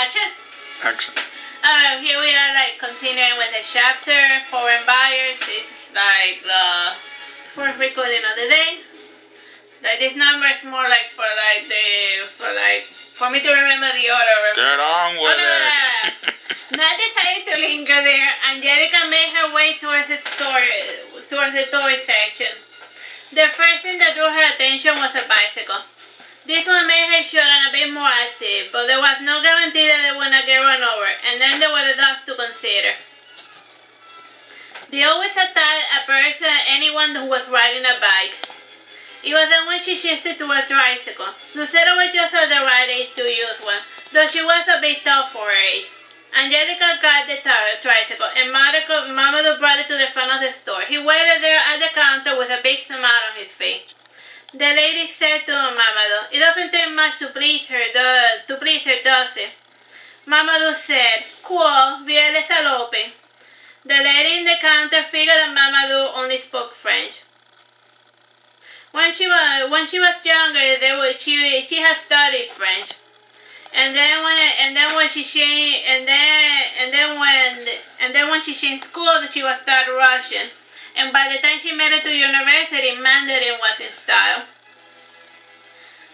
Action. Action. Here we are, like, continuing with the chapter, foreign buyers. This is, like, the first recording of the day. Like, this number is more, like, for me to remember the order. Get on with it. Not decided to linger there, Angelica made her way towards the toy section. The first thing that drew her attention was a bicycle. This one made her short and a bit more active, but there was no guarantee that they would not get run over, and then there were the dogs to consider. They always attacked anyone who was riding a bike. It was then when she shifted to a tricycle. Lucero was just at the right age to use one, though she was a bit tall for her age. Angelica got the tricycle, and Mamadou brought it to the front of the store. He waited there at the counter with a big smile on his face. The lady said to Mamadou, "It doesn't take much to please her, does it?" Mamadou said, "Quo, viene salope." The lady in the counter figured that Mamadou only spoke French. When she was younger, she had studied French, and then when she changed school, she was taught Russian. And by the time she made it to university, Mandarin was in style.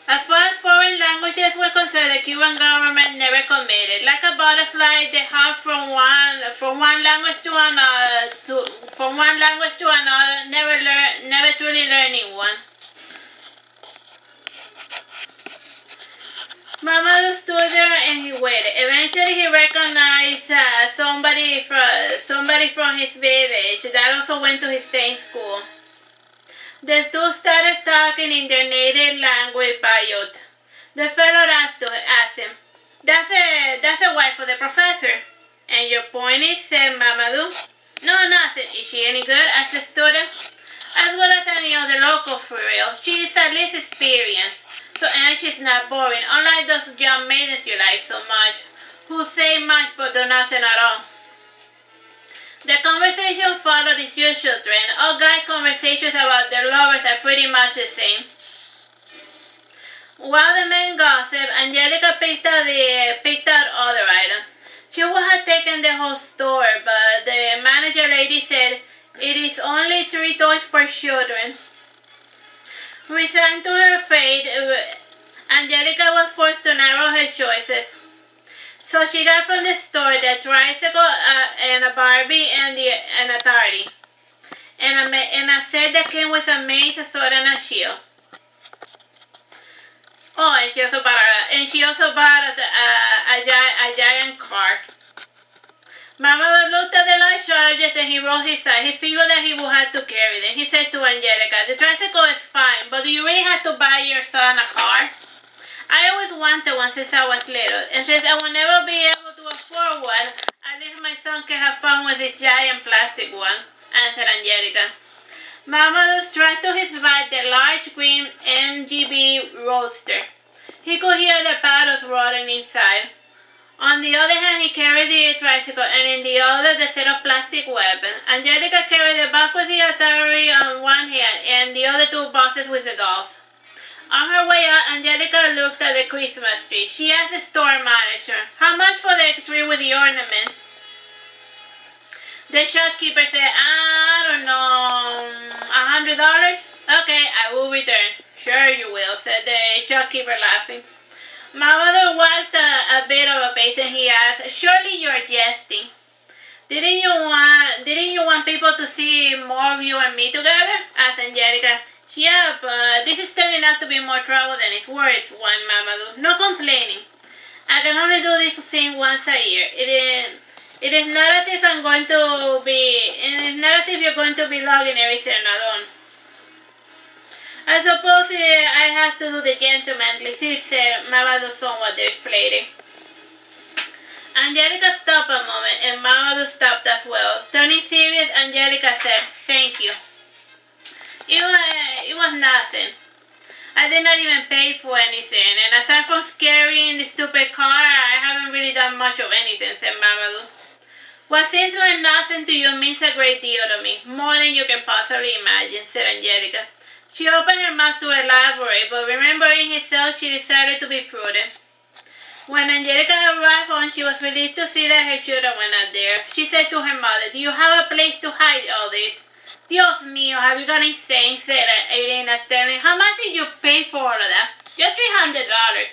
As far as foreign languages were concerned, the Cuban government never committed. Like a butterfly, they hop from one language to another, never truly learning one. Mamadou stood there and he waited. Eventually, he recognized somebody from his village that also went to his same school. The two started talking in their native language, Bayot. The fellow asked him, "That's a wife of the professor." "And your point is," said Mamadou. "No, nothing. Is she any good?" asked the student. "As good as any other local, for real. She is at least experienced. And she's not boring, unlike those young maidens you like so much, who say much but do nothing at all." The conversation followed its usual trend. All guy conversations about their lovers are pretty much the same. While the men gossiped, Angelica picked out other items. She would have taken the whole store, but the manager lady said, "It is only 3 toys per children." Resigned to her fate, Angelica was forced to narrow her choices. So she got from the store the tricycle and a Barbie and an Atari, and a set that came with a mace, a sword, and a shield. Oh, and she also bought a giant car. Mamadou looked at the large charges and he rolled his eyes. He figured that he would have to carry them. He said to Angelica, "The tricycle is fine, but do you really have to buy your son a car?" "I always wanted one since I was little, and since I will never be able to afford one, at least my son can have fun with his giant plastic one," answered Angelica. Mamadou strapped to his back the large green MGB Roadster. He could hear the paddles rolling inside. On the other hand, he carried the tricycle, and in the other, the set of plastic weapons. Angelica carried the box with the Atari on one hand, and the other 2 boxes with the dolls. On her way out, Angelica looked at the Christmas tree. She asked the store manager, "How much for the tree with the ornaments?" The shopkeeper said, "I don't know, $100? Okay, I will return." "Sure you will," said the shopkeeper, laughing. Mamadou walked a bit of a pace and he asked, "Surely you're jesting. Didn't you want people to see more of you and me together?" asked Angelica. "Yeah, but this is turning out to be more trouble than it's worth," whined Mamadou. "No complaining. I can only do this thing once a year. It is not as if you're going to be logging everything alone." "I suppose I have to do the gentlemanly," said Mamadou, somewhat deflated. Angelica stopped a moment, and Mamadou stopped as well. Turning serious, Angelica said, "Thank you. It was nothing. I did not even pay for anything, and aside from carrying the stupid car, I haven't really done much of anything," said Mamadou. "What seems like nothing to you means a great deal to me, more than you can possibly imagine," said Angelica. She opened her mouth to elaborate, but remembering herself, she decided to be prudent. When Angelica arrived home, she was relieved to see that her children were not there. She said to her mother, "Do you have a place to hide all this?" "Dios mío, have you gone insane?" said Irina sternly. "How much did you pay for all of that?" "Just $300.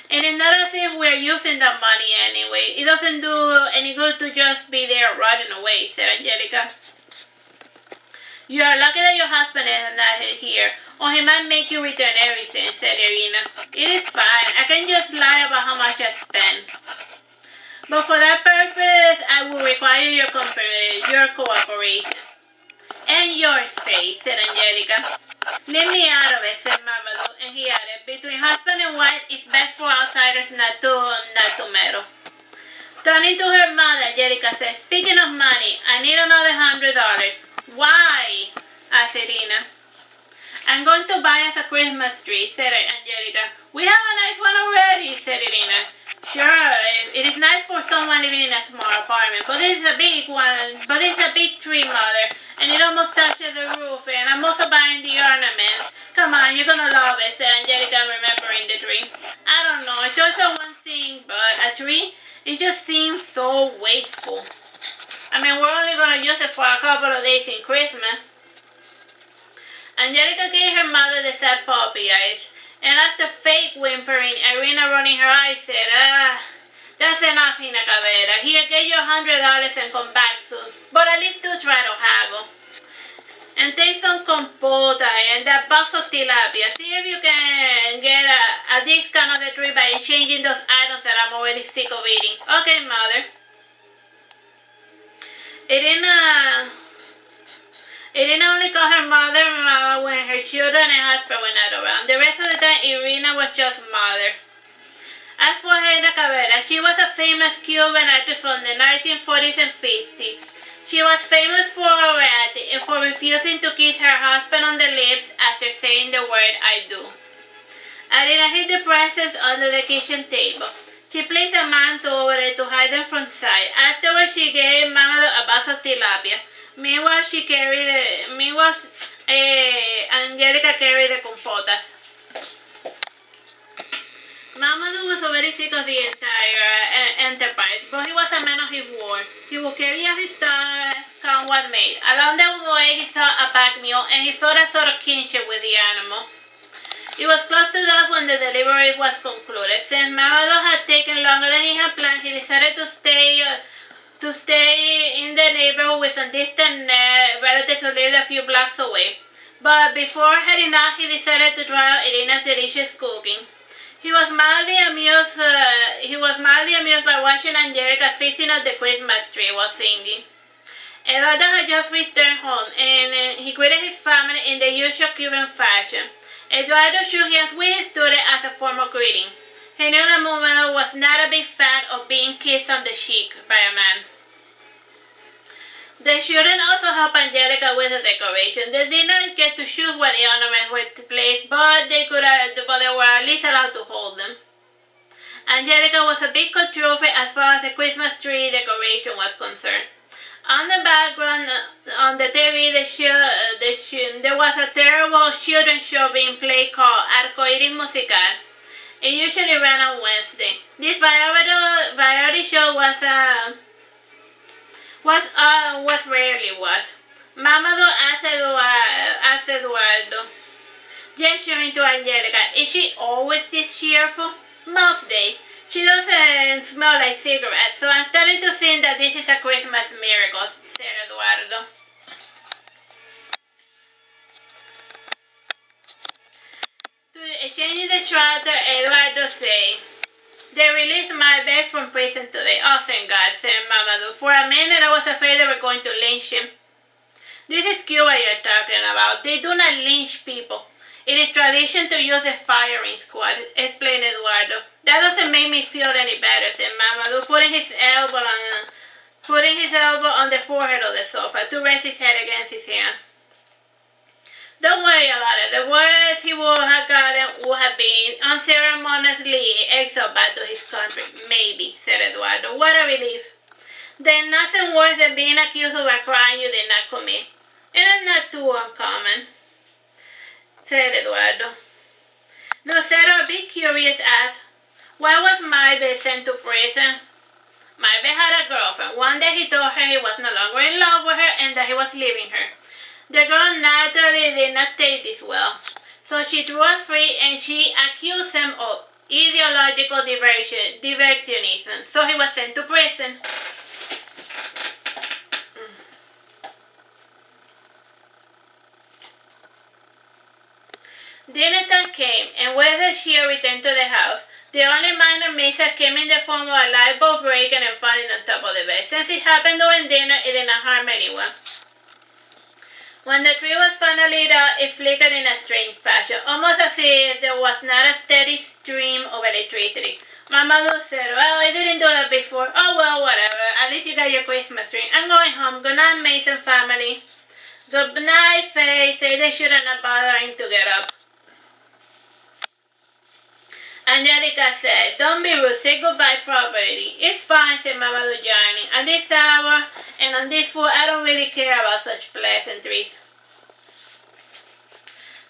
And it's not as if we're using that money anyway. It doesn't do any good to just be there rotting away," said Angelica. "You are lucky that your husband is not here, or he might make you return everything," said Irina. "It is fine. I can just lie about how much I spent. But for that purpose, I will require your cooperation." "And yours, Faith," said Angelica. "Leave me out of it," said Mamadou, and he added, "Between husband and wife, it's best for outsiders not to meddle." Turning to her mother, Angelica said, "Speaking of money, I need another $100. "Why?" asked Irina. "I'm going to buy us a Christmas tree," said Angelica. "We have a nice one already," said Irina. "Sure, it is nice for someone living in a small apartment, but it's a big one. But it's a big tree, Mother, and it almost touches the roof, and I'm also buying the ornaments. Come on, you're gonna love it," said Angelica, remembering the tree. "I don't know, toys are one thing, but a tree, it just seems so wasteful. I mean, we're only gonna use it for a couple of days in Christmas." Angelica gave her mother the sad puppy eyes, and after fake whimpering, Irina rolling her eyes said, "That's enough, Hina Cabera. Here, get your $100 and come back soon. But at least do try to haggle. And take some compota and that box of tilapia. See if you can get a discount on the tree by exchanging those items that I'm already sick of eating." "Okay, Mother." Irina only called her mother and Mama when her children and husband were not around. The rest of the time, Irina was just Mother. As for Hina Cabera, she was a famous Cuban actress from the 1940s and 50s. She was famous for her acting and for refusing to kiss her husband on the lips after saying the word "I do." Irina hid the presents under the kitchen table. She placed a mantle over it to hide them from sight. Afterwards, she gave Mamadou a box of tilapia. Meanwhile, Angelica carried the compotas. Mamadou was already sick of the entire enterprise, but he was a man of his word. He would carry out his task, come what may. Along the way, he saw a pack mule, and he felt a sort of kinship with the animal. It was close to dusk when the delivery was concluded. Since Mamadou had taken longer than he had planned, he decided to stay in the neighborhood with some distant relatives who lived a few blocks away. But before heading out, he decided to try out Irina's delicious cooking. He was mildly amused by watching Angelica fixing up the Christmas tree while singing. Eduardo had just returned home, and he greeted his family in the usual Cuban fashion. Eduardo shook hands with his student as a formal greeting. He knew that Mamadou was not a big fan of being kissed on the cheek by a man. The children also helped Angelica with the decoration. They did not get to choose where the ornaments were placed, but they were at least allowed to hold them. Angelica was a big control freak as far as the Christmas tree decoration was concerned. On the background, on the TV, there was a terrible children's show being played called Arcoiris Musical. It usually ran on Wednesday. This variety show was rarely watched. Mamadou asked Eduardo, gesturing to Angelica, "Is she always this cheerful?" "Most days. She doesn't smell like cigarettes, so I'm starting to think that this is a Christmas miracle," said Eduardo. Changing the shelter, Eduardo said, "They released my babe from prison today." "Oh, thank God," said Mamadou. "For a minute I was afraid they were going to lynch him." "This is Cuba you're talking about. They do not lynch people. It is tradition to use a firing squad," explained Eduardo. "That doesn't make me feel any better," said Mamadou, putting his elbow on the forehead of the sofa to rest his head against his hand. "Don't worry about it. The worst he would have gotten would have been unceremoniously exiled back to his country. Maybe," said Eduardo. "What a relief. There's nothing worse than being accused of a crime you did not commit. And it's not too uncommon," said Eduardo. Lucero, a bit curious, asked, Why was Mamadou sent to prison? Mamadou had a girlfriend. One day he told her he was no longer in love with her and that he was leaving her. The girl naturally did not take this well, so she threw him free and she accused him of ideological diversionism, so he was sent to prison. Dinner time came, and with it she returned to the house. The only minor mishap came in the form of a light bulb breaking and falling on top of the bed. Since it happened during dinner, it did not harm anyone. When the tree was finally out, it flickered in a strange fashion, almost as if there was not a steady stream of electricity. Mamadou said, well, I didn't do that before. Oh, well, whatever. At least you got your Christmas tree. I'm going home. Good night, Mason family. Good night, Faye. Say they shouldn't have bothering to get up. Angelica said, don't be rude. Say goodbye properly. It's fine, said Mamadou, yawning. At this hour and on this food, I don't really care about such pleasantries.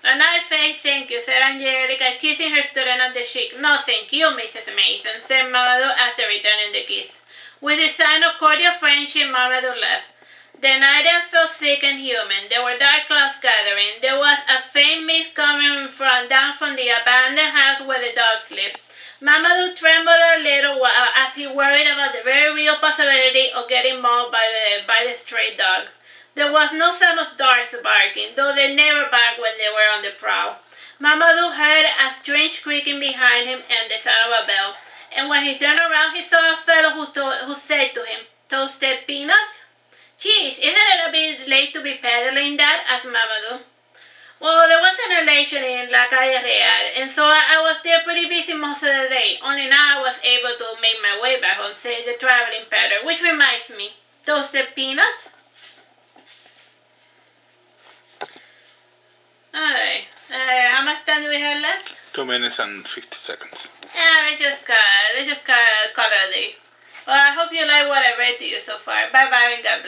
Good night, Faye, thank you, said Angelica, kissing her student on the cheek. No, thank you, Mrs. Mason, said Mamadou after returning the kiss. With a sign of cordial friendship, Mamadou left. The night air felt thick and humid. There were dark clouds gathering. There was a faint mist coming down from the abandoned house where the dogs lived. Mamadou trembled a little as he worried about the very real possibility of getting mauled by the stray dogs. There was no sound of dogs barking, though they never barked when they were on the prowl. Mamadou heard a strange creaking behind him and the sound of a bell. And when he turned around, he saw a fellow who said to him, "Toasted peanuts?" Geez, isn't it a bit late to be peddling that? Asked Mamadou. Well, there was an election in La Calle Real, and so I was there pretty busy most of the day. Only now I was able to make my way back home, said the traveling peddler, which reminds me, toasted peanuts? Alright, how much time do we have left? 2 minutes and 50 seconds. Yeah, let's just call it a day. Well, I hope you like what I read to you so far. Bye-bye and God bless.